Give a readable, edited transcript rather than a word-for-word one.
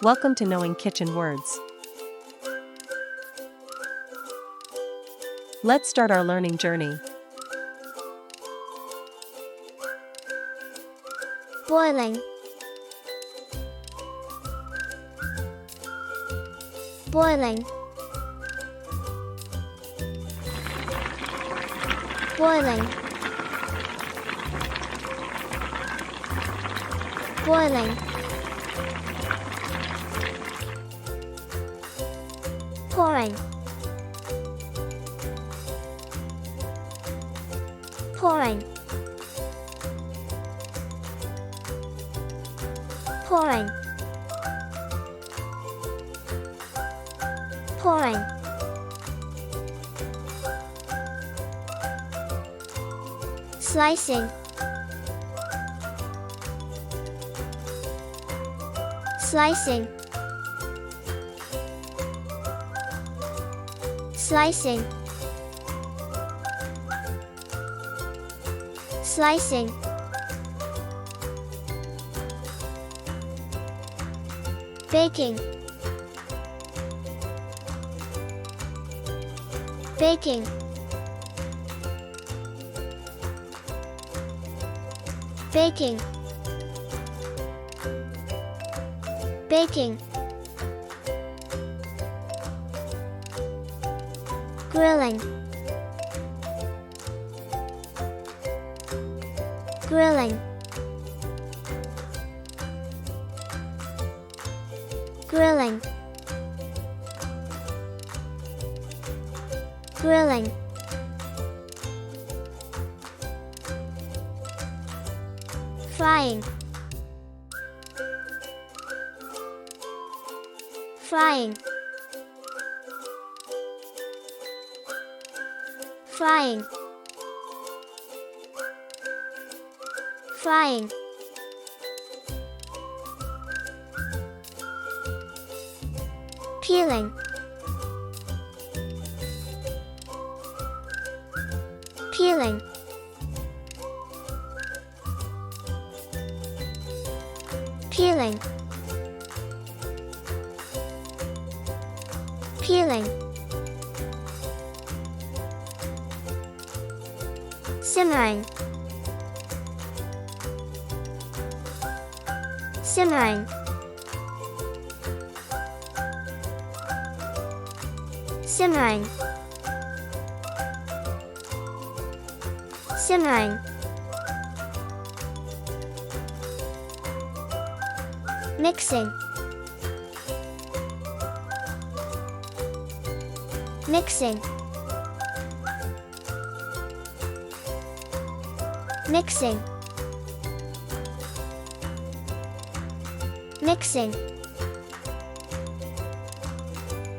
Welcome to Knowing Kitchen Words. Let's start our learning journey. Boiling. Boiling. Boiling. Boiling. Pouring. Pouring. Pouring. Pouring. Slicing. Slicing. Slicing. Slicing. Baking. Baking. Baking. Baking. Grilling. Grilling. Grilling. Grilling. Frying. Frying. Frying. Frying. Peeling. Peeling. Peeling. Peeling. Simmering. Simmering. Simmering. Simmering. Mixing. Mixing. Mixing. Mixing.